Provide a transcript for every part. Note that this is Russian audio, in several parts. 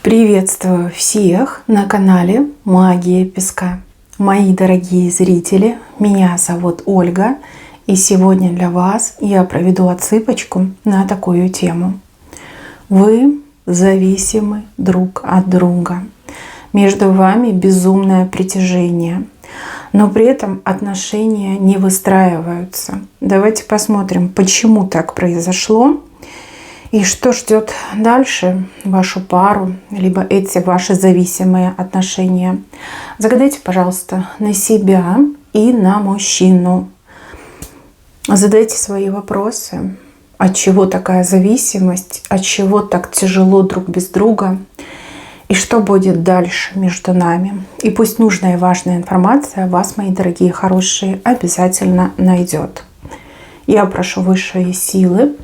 Приветствую всех на канале Магия Песка. Мои дорогие зрители, меня зовут Ольга, и сегодня для вас я проведу отсыпочку на такую тему. Вы зависимы друг от друга. Между вами безумное притяжение, но при этом отношения не выстраиваются. Давайте посмотрим, почему так произошло. И что ждет дальше вашу пару, либо эти ваши зависимые отношения. Загадайте, пожалуйста, на себя и на мужчину. Задайте свои вопросы. От чего такая зависимость? От чего так тяжело друг без друга? И что будет дальше между нами? И пусть нужная и важная информация вас, мои дорогие хорошие, обязательно найдет. Я прошу высшие силы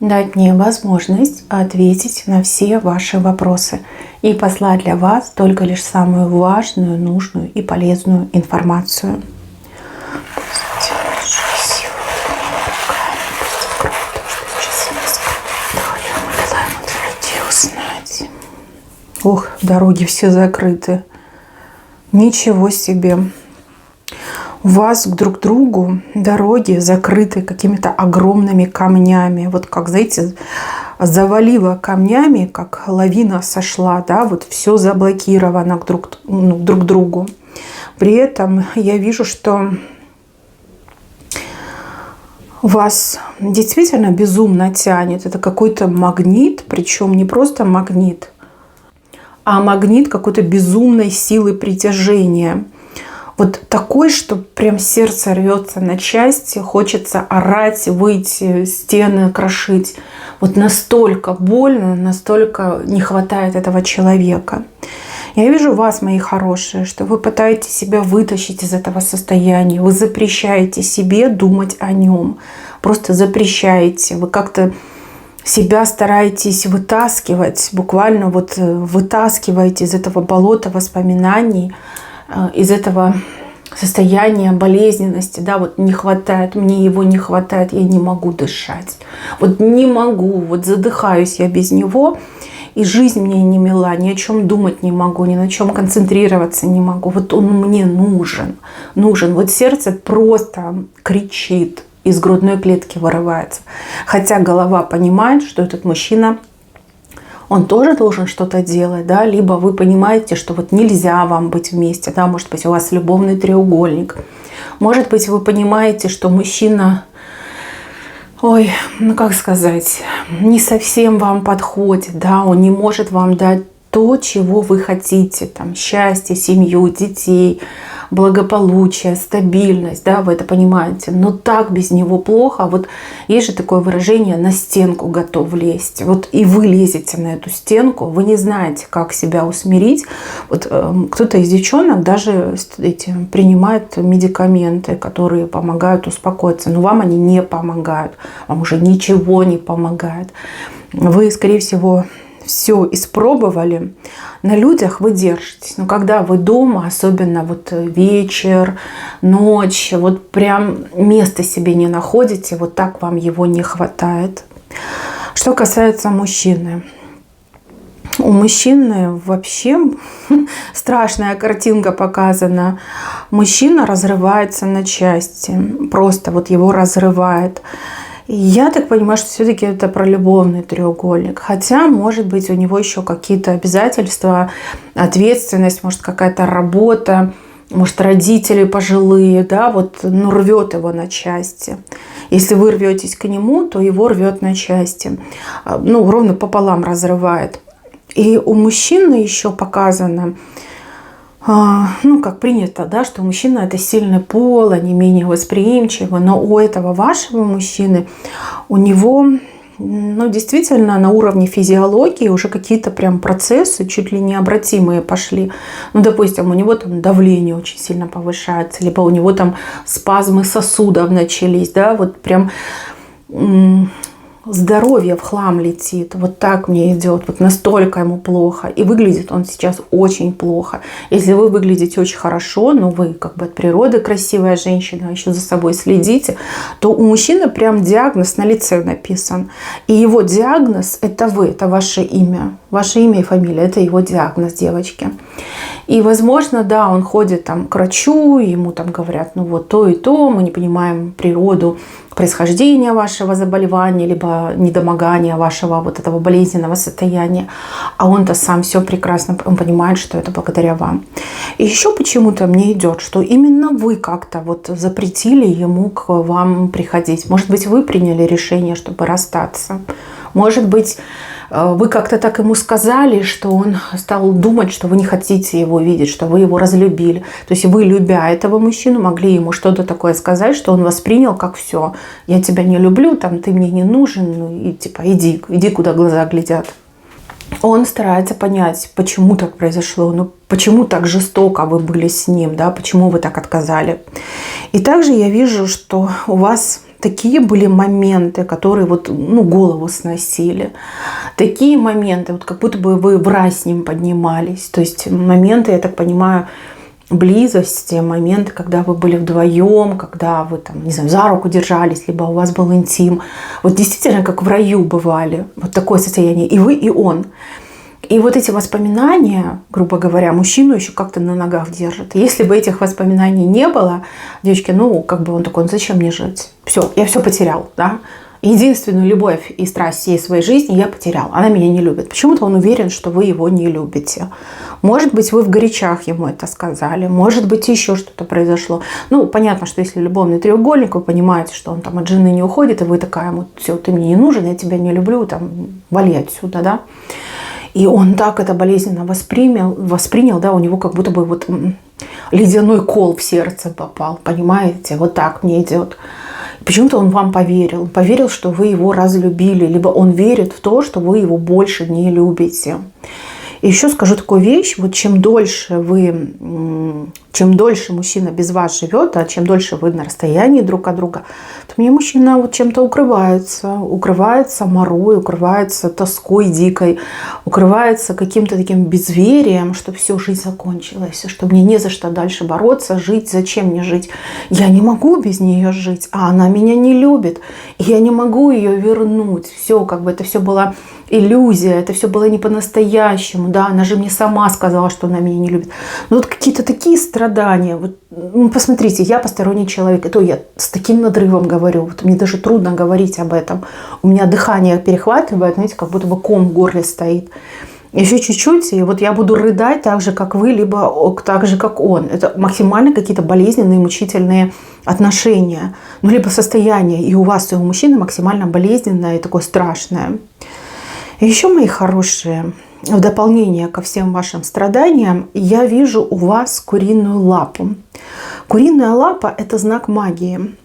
дать мне возможность ответить на все ваши вопросы и послать для вас только лишь самую важную, нужную и полезную информацию. Ох, дороги все закрыты. Ничего себе. У вас друг к другу дороги закрыты какими-то огромными камнями. Вот как, знаете, завалило камнями, как лавина сошла, да, вот все заблокировано друг к другу. При этом я вижу, что вас действительно безумно тянет. Это какой-то магнит, причем не просто магнит, а магнит какой-то безумной силы притяжения. Вот такой, что прям сердце рвется на части, хочется орать, выйти, стены крошить. Вот настолько больно, настолько не хватает этого человека. Я вижу вас, мои хорошие, что вы пытаетесь себя вытащить из этого состояния. Вы запрещаете себе думать о нем. Просто запрещаете. Вы как-то себя стараетесь вытаскивать, буквально вот вытаскиваете из этого болота воспоминаний, из этого состояния болезненности, да, вот не хватает, мне его не хватает, я не могу дышать, вот не могу, вот задыхаюсь я без него, и жизнь мне не мила, ни о чем думать не могу, ни на чем концентрироваться не могу, вот он мне нужен, вот сердце просто кричит, из грудной клетки вырывается, хотя голова понимает, что этот мужчина, он тоже должен что-то делать, да, либо вы понимаете, что вот нельзя вам быть вместе, да, может быть, у вас любовный треугольник, может быть, вы понимаете, что мужчина, ой, ну как сказать, не совсем вам подходит, да, он не может вам дать то, чего вы хотите, там, счастье, семью, детей, благополучие, стабильность, да, вы это понимаете, но так без него плохо. Вот есть же такое выражение: на стенку готов лезть. Вот и вы лезете на эту стенку, вы не знаете, как себя усмирить. Вот кто-то из девчонок даже принимает медикаменты, которые помогают успокоиться, но вам они не помогают, вам уже ничего не помогает. Вы, скорее всего, все испробовали, на людях вы держитесь. Но когда вы дома, особенно вот вечер, ночь, вот прям места себе не находите, вот так вам его не хватает. Что касается мужчины. У мужчины вообще страшная картинка показана. Мужчина разрывается на части. Просто вот его разрывает. Я так понимаю, что все-таки это про любовный треугольник. Хотя, может быть, у него еще какие-то обязательства, ответственность, может, какая-то работа, может, родители пожилые, да, вот, ну, рвет его на части. Если вы рветесь к нему, то его рвет на части. Ну, ровно пополам разрывает. И у мужчины еще показано, ну, как принято, да, что мужчина – это сильный пол, они менее восприимчивы, но у этого вашего мужчины, у него, ну, действительно, на уровне физиологии уже какие-то прям процессы чуть ли необратимые пошли. Ну, допустим, у него там давление очень сильно повышается, либо у него там спазмы сосудов начались, да, вот прям здоровье в хлам летит. Вот так мне идет. Вот настолько ему плохо. И выглядит он сейчас очень плохо. Если вы выглядите очень хорошо, но вы как бы от природы красивая женщина, еще за собой следите, то у мужчины прям диагноз на лице написан. И его диагноз – это вы, это ваше имя. Ваше имя и фамилия – это его диагноз, девочки. И, возможно, да, он ходит там к врачу, ему там говорят, ну вот то и то, мы не понимаем природу происхождения вашего заболевания, либо недомогания вашего вот этого болезненного состояния. А он-то сам все прекрасно, он понимает, что это благодаря вам. И еще почему-то мне идет, что именно вы как-то вот запретили ему к вам приходить. Может быть, вы приняли решение, чтобы расстаться. Может быть, вы как-то так ему сказали, что он стал думать, что вы не хотите его видеть, что вы его разлюбили. То есть вы, любя этого мужчину, могли ему что-то такое сказать, что он воспринял как все. Я тебя не люблю, там, ты мне не нужен, ну и типа иди, куда глаза глядят. Он старается понять, почему так произошло, ну почему так жестоко вы были с ним, да, почему вы так отказали. И также я вижу, что у вас такие были моменты, которые вот, ну, голову сносили. Такие моменты, вот как будто бы вы враз с ним поднимались. То есть моменты, я так понимаю, близости, моменты, когда вы были вдвоем, когда вы там, не знаю, за руку держались, либо у вас был интим. Вот действительно, как в раю бывали. Вот такое состояние. И вы, и он. И вот эти воспоминания, грубо говоря, мужчину еще как-то на ногах держат. Если бы этих воспоминаний не было, девочки, ну, как бы он такой, ну, зачем мне жить? Все, я все потерял, да? Единственную любовь и страсть всей своей жизни я потерял. Она меня не любит. Почему-то он уверен, что вы его не любите. Может быть, вы в горячах ему это сказали. Может быть, еще что-то произошло. Ну, понятно, что если любовный треугольник, вы понимаете, что он там от жены не уходит, и вы такая, вот, все, ты мне не нужен, я тебя не люблю, там, вали отсюда, да? И он так это болезненно воспринял, да, у него как будто бы вот ледяной кол в сердце попал, понимаете? Вот так мне идет. Почему-то он вам поверил. Поверил, что вы его разлюбили, либо он верит в то, что вы его больше не любите. И еще скажу такую вещь, вот чем дольше мужчина без вас живет, а чем дольше вы на расстоянии друг от друга, то мне мужчина вот чем-то укрывается морой, укрывается тоской дикой, укрывается каким-то таким безверием, что все, жизнь закончилась, что мне не за что дальше бороться, жить, зачем мне жить? Я не могу без нее жить, а она меня не любит, и я не могу ее вернуть. Все, как бы это все было иллюзия, это все было не по-настоящему, да, она же мне сама сказала, что она меня не любит. Но вот какие-то такие страдания, вот, ну, посмотрите, я посторонний человек, это я с таким надрывом говорю, вот мне даже трудно говорить об этом, у меня дыхание перехватывает, знаете, как будто бы ком в горле стоит. Еще чуть-чуть, и вот я буду рыдать так же, как вы, либо так же, как он. Это максимально какие-то болезненные, мучительные отношения, ну, либо состояние, и у вас, и у мужчины максимально болезненное и такое страшное. И еще, мои хорошие, в дополнение ко всем вашим страданиям, я вижу у вас куриную лапу. Куриная лапа – это знак магии.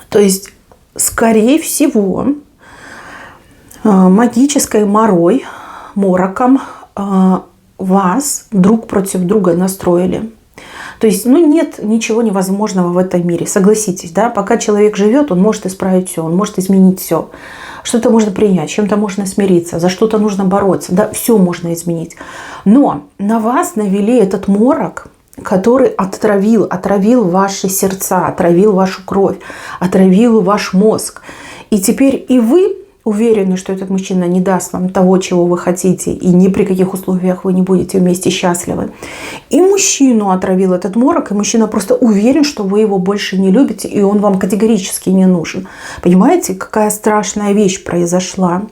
То есть, скорее всего, магической морой, мороком вас друг против друга настроили. То есть, ну, нет ничего невозможного в этом мире. Согласитесь, да? Пока человек живет, он может исправить все, он может изменить все. Что-то можно принять, чем-то можно смириться, за что-то нужно бороться. Да, все можно изменить. Но на вас навели этот морок, который отравил ваши сердца, отравил вашу кровь, отравил ваш мозг. И теперь и вы уверены, что этот мужчина не даст вам того, чего вы хотите, и ни при каких условиях вы не будете вместе счастливы. И мужчину отравил этот морок, и мужчина просто уверен, что вы его больше не любите, и он вам категорически не нужен. Понимаете, какая страшная вещь произошла?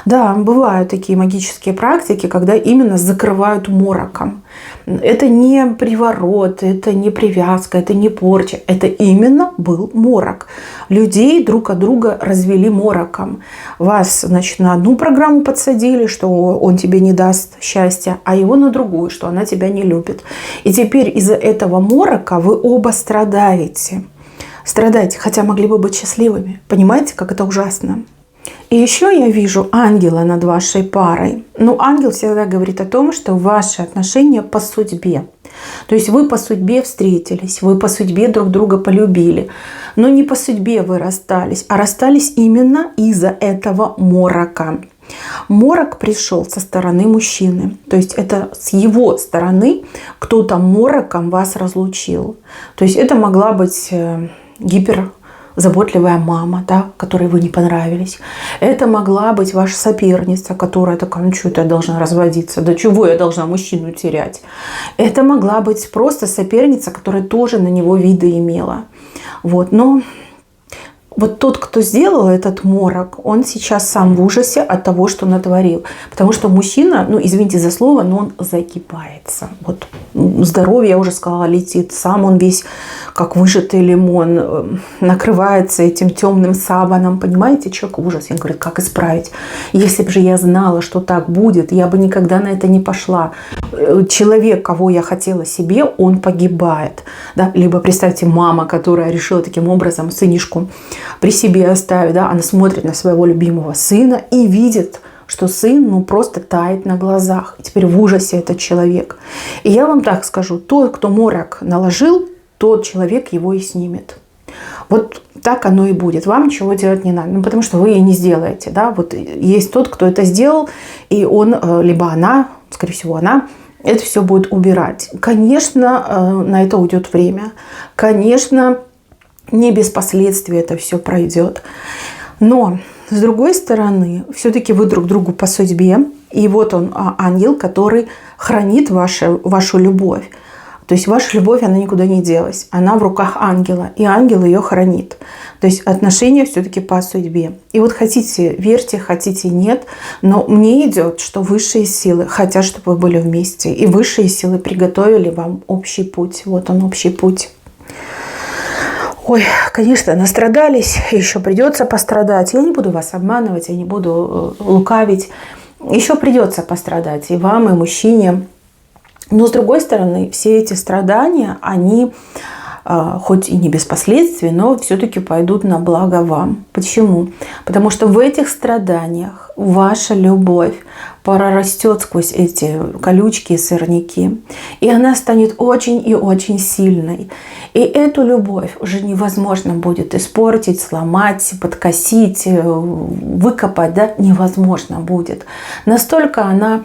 Да, бывают такие магические практики, когда именно закрывают мороком. Это не приворот, это не привязка, это не порча. Это именно был морок. Людей друг от друга развели мороком. Вас, значит, на одну программу подсадили, что он тебе не даст счастья, а его на другую, что она тебя не любит. И теперь из-за этого морока вы оба страдаете. Страдаете, хотя могли бы быть счастливыми. Понимаете, как это ужасно? И еще я вижу ангела над вашей парой. Ну, ангел всегда говорит о том, что ваши отношения по судьбе. То есть вы по судьбе встретились, вы по судьбе друг друга полюбили. Но не по судьбе вы расстались, а расстались именно из-за этого морока. Морок пришел со стороны мужчины. То есть это с его стороны кто-то мороком вас разлучил. То есть это могла быть заботливая мама, да, которой вы не понравились. Это могла быть ваша соперница, которая такая, ну что я должна разводиться, да чего я должна мужчину терять. Это могла быть просто соперница, которая тоже на него виды имела. Вот. Но вот тот, кто сделал этот морок, он сейчас сам в ужасе от того, что натворил. Потому что мужчина, ну извините за слово, но он загибается. Вот здоровье, я уже сказала, летит. Сам он весь как выжатый лимон, накрывается этим темным саваном. Понимаете, человек ужас. Я говорю, как исправить? Если бы же я знала, что так будет, я бы никогда на это не пошла. Человек, кого я хотела себе, он погибает. Да? Либо представьте, мама, которая решила таким образом сынишку при себе оставить, да, она смотрит на своего любимого сына и видит, что сын, ну, просто тает на глазах. И теперь в ужасе этот человек. И я вам так скажу, тот, кто морок наложил, тот человек его и снимет. Вот так оно и будет. Вам ничего делать не надо. Ну, потому что вы и не сделаете. Да? Вот есть тот, кто это сделал, и он, либо она, скорее всего, она, это все будет убирать. Конечно, на это уйдет время. Конечно, не без последствий это все пройдет. Но, с другой стороны, все-таки вы друг другу по судьбе. И вот он, ангел, который хранит вашу любовь. То есть ваша любовь, она никуда не делась. Она в руках ангела. И ангел ее хранит. То есть отношения все-таки по судьбе. И вот хотите верьте, хотите нет. Но мне идет, что высшие силы хотят, чтобы вы были вместе. И высшие силы приготовили вам общий путь. Вот он, общий путь. Ой, конечно, настрадались, еще придется пострадать. Я не буду вас обманывать, я не буду лукавить. Еще придется пострадать и вам, и мужчине. Но, с другой стороны, все эти страдания, они, хоть и не без последствий, но все-таки пойдут на благо вам. Почему? Потому что в этих страданиях ваша любовь прорастет сквозь эти колючки и сорняки. И она станет очень и очень сильной. И эту любовь уже невозможно будет испортить, сломать, подкосить, выкопать. Да? Невозможно будет. Настолько она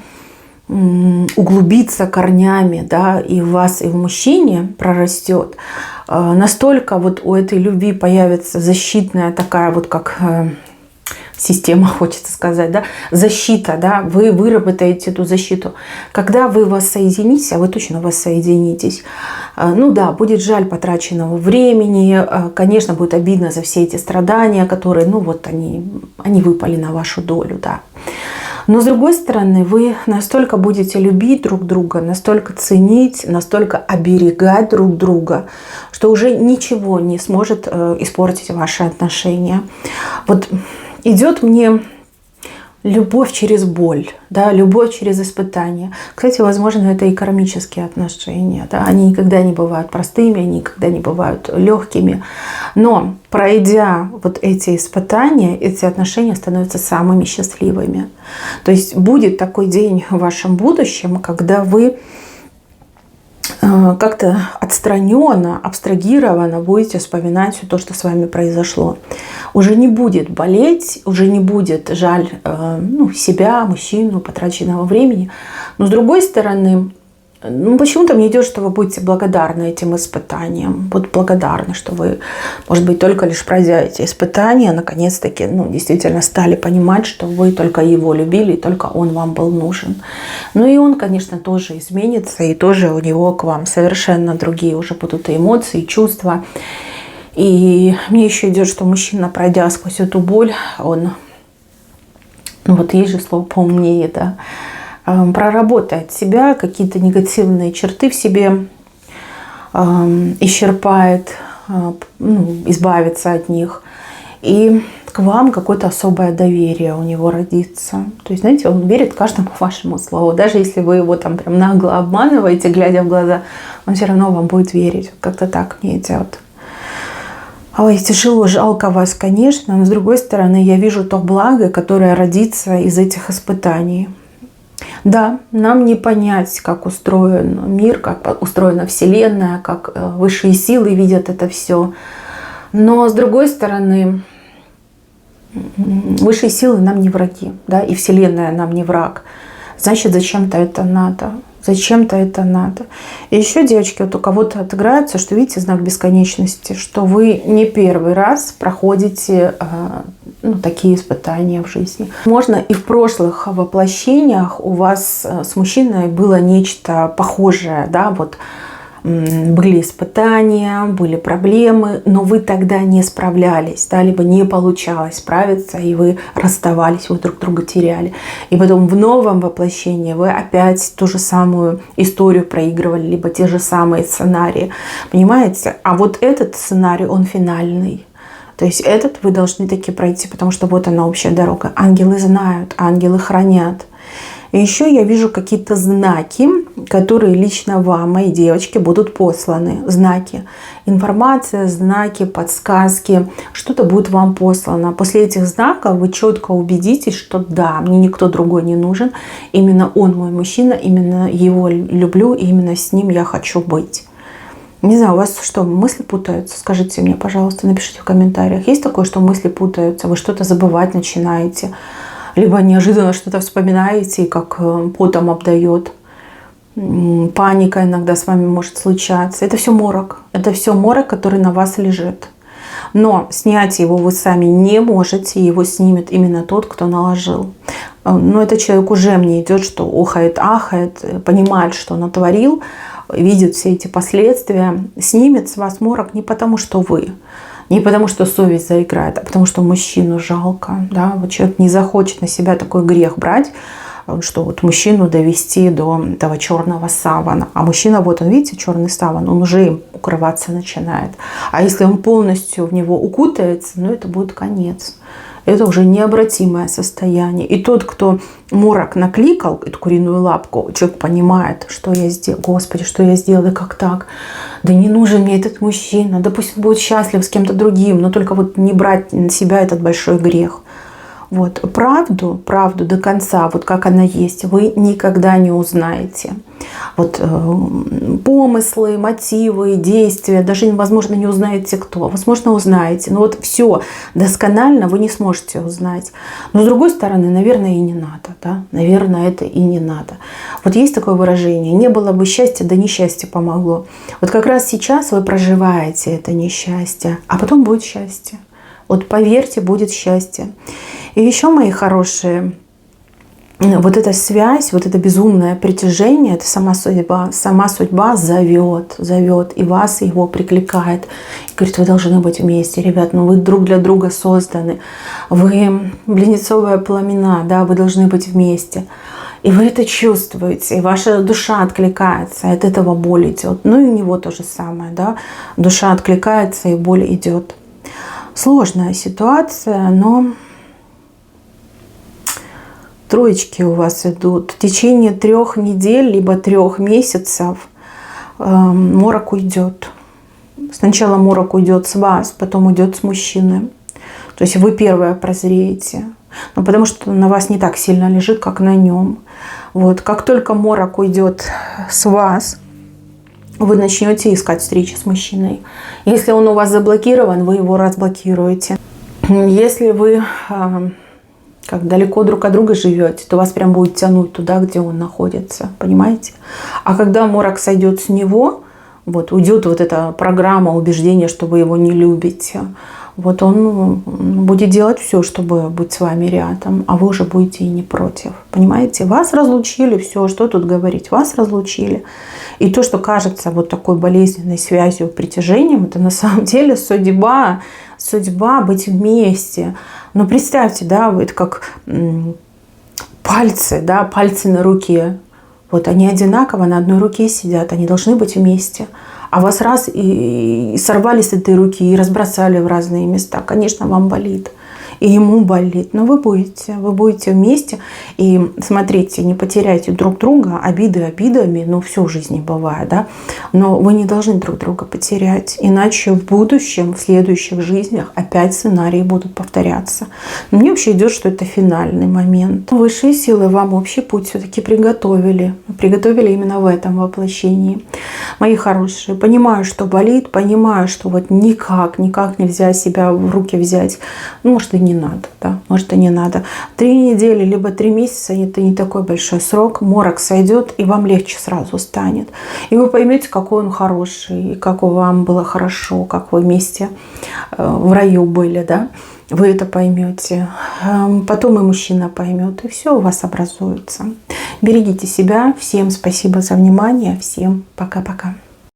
углубится корнями, да, и в вас, и в мужчине прорастет. Настолько вот у этой любви появится защитная такая вот как система, хочется сказать, да, защита, да, вы выработаете эту защиту. Когда вы воссоединитесь, а вы точно воссоединитесь, ну да, будет жаль потраченного времени, конечно, будет обидно за все эти страдания, которые, ну вот они выпали на вашу долю, да. Но с другой стороны, вы настолько будете любить друг друга, настолько ценить, настолько оберегать друг друга, что уже ничего не сможет испортить ваши отношения. Вот идет мне любовь через боль, да, любовь через испытания. Кстати, возможно, это и кармические отношения. Да? Они никогда не бывают простыми, они никогда не бывают легкими. Но пройдя вот эти испытания, эти отношения становятся самыми счастливыми. То есть будет такой день в вашем будущем, когда вы как-то отстраненно, абстрагированно будете вспоминать все то, что с вами произошло. Уже не будет болеть, уже не будет жаль себя, мужчину, потраченного времени. Но с другой стороны, почему-то мне идет, что вы будете благодарны этим испытаниям. Вот благодарны, что вы, может быть, только лишь пройдя эти испытания, наконец-таки, действительно стали понимать, что вы только его любили, и только он вам был нужен. Ну и он, конечно, тоже изменится, и тоже у него к вам совершенно другие уже будут и эмоции, и чувства. И мне еще идет, что мужчина, пройдя сквозь эту боль, он, вот есть же слово поумнее, да, проработает себя, какие-то негативные черты в себе исчерпает, избавится от них. И к вам какое-то особое доверие у него родится. То есть, знаете, он верит каждому вашему слову. Даже если вы его там прям нагло обманываете, глядя в глаза, он все равно вам будет верить. Как-то так мне идет. Ой, тяжело, жалко вас, конечно, но с другой стороны, я вижу то благо, которое родится из этих испытаний. Да, нам не понять, как устроен мир, как устроена Вселенная, как высшие силы видят это все. Но с другой стороны, высшие силы нам не враги, да, и Вселенная нам не враг. Значит, зачем-то это надо. Зачем-то это надо. И еще, девочки, вот у кого-то отыграется, что, видите, знак бесконечности, что вы не первый раз проходите такие испытания в жизни. Можно и в прошлых воплощениях у вас с мужчиной было нечто похожее, да, вот были испытания, были проблемы, но вы тогда не справлялись, да, либо не получалось справиться, и вы расставались, вы друг друга теряли. И потом в новом воплощении вы опять ту же самую историю проигрывали, либо те же самые сценарии. Понимаете? А вот этот сценарий, он финальный. То есть этот вы должны таки пройти, потому что вот она общая дорога. Ангелы знают, ангелы хранят. И еще я вижу какие-то знаки, которые лично вам, мои девочки, будут посланы. Знаки. Информация, знаки, подсказки. Что-то будет вам послано. После этих знаков вы четко убедитесь, что да, мне никто другой не нужен. Именно он мой мужчина, именно его люблю, и именно с ним я хочу быть. Не знаю, у вас что, мысли путаются? Скажите мне, пожалуйста, напишите в комментариях. Есть такое, что мысли путаются, вы что-то забывать начинаете? Либо неожиданно что-то вспоминаете, и как потом обдает. Паника иногда с вами может случаться. Это все морок. Это все морок, который на вас лежит. Но снять его вы сами не можете. Его снимет именно тот, кто наложил. Но этот человек уже мне идет, что охает, ахает, понимает, что натворил, видит все эти последствия. Снимет с вас морок не потому, что вы. Не потому, что совесть заиграет, а потому, что мужчину жалко. Да? Вот человек не захочет на себя такой грех брать, что вот мужчину довести до этого черного савана. А мужчина, вот он, видите, черный саван, он уже им укрываться начинает. А если он полностью в него укутается, ну это будет конец. Это уже необратимое состояние. И тот, кто морок накликал, эту куриную лапку, человек понимает, что я сделал. Господи, что я сделал, да как так? Да не нужен мне этот мужчина, да пусть он будет счастлив с кем-то другим, но только вот не брать на себя этот большой грех. Вот. Правду до конца, вот как она есть, вы никогда не узнаете. Вот помыслы, мотивы, действия, даже, возможно, не узнаете кто. Возможно, узнаете. Но вот все досконально вы не сможете узнать. Но с другой стороны, наверное, и не надо. Да? Наверное, это и не надо. Вот есть такое выражение: не было бы счастья, да несчастье помогло. Вот как раз сейчас вы проживаете это несчастье, а потом будет счастье. Вот поверьте, будет счастье. И еще, мои хорошие, вот эта связь, вот это безумное притяжение, это сама судьба зовет и вас, и его прикликает. И говорит, вы должны быть вместе, ребят, ну вы друг для друга созданы, вы близнецовые пламена, да, вы должны быть вместе. И вы это чувствуете, и ваша душа откликается, и от этого боль идет. Ну и у него то же самое, да, душа откликается, и боль идет. Сложная ситуация, но троечки у вас идут. В течение 3 недель, либо 3 месяцев морок уйдет. Сначала морок уйдет с вас, потом уйдет с мужчины. То есть вы первая прозреете. Но потому что на вас не так сильно лежит, как на нем. Вот. Как только морок уйдет с вас, вы начнете искать встречи с мужчиной. Если он у вас заблокирован, вы его разблокируете. Если вы как далеко друг от друга живете, то вас прям будет тянуть туда, где он находится. Понимаете? А когда морок сойдет с него, вот уйдет вот эта программа убеждения, что вы его не любите. Вот он будет делать все, чтобы быть с вами рядом, а вы уже будете и не против. Понимаете? Вас разлучили, все, что тут говорить, вас разлучили. И то, что кажется вот такой болезненной связью, притяжением, это на самом деле судьба быть вместе. Но представьте, да, это как пальцы, да, пальцы на руке. Вот они одинаково на одной руке сидят, они должны быть вместе. А вас раз и сорвали с этой руки и разбросали в разные места. Конечно, вам болит. И ему болит. Но вы будете вместе. И смотрите, не потеряйте друг друга. Обиды обидами. Ну, все в жизни бывает, да. Но вы не должны друг друга потерять. Иначе в будущем, в следующих жизнях опять сценарии будут повторяться. Но мне вообще идет, что это финальный момент. Высшие силы вам общий путь все-таки приготовили. Приготовили именно в этом воплощении. Мои хорошие, понимаю, что болит, понимаю, что вот никак нельзя себя в руки взять. Ну, может, и не не надо, да, может и не надо. 3 недели, либо 3 месяца, это не такой большой срок, морок сойдет, и вам легче сразу станет. И вы поймете, какой он хороший, и как вам было хорошо, как вы вместе в раю были, да. Вы это поймете. Потом и мужчина поймет, и все у вас образуется. Берегите себя. Всем спасибо за внимание. Всем пока-пока.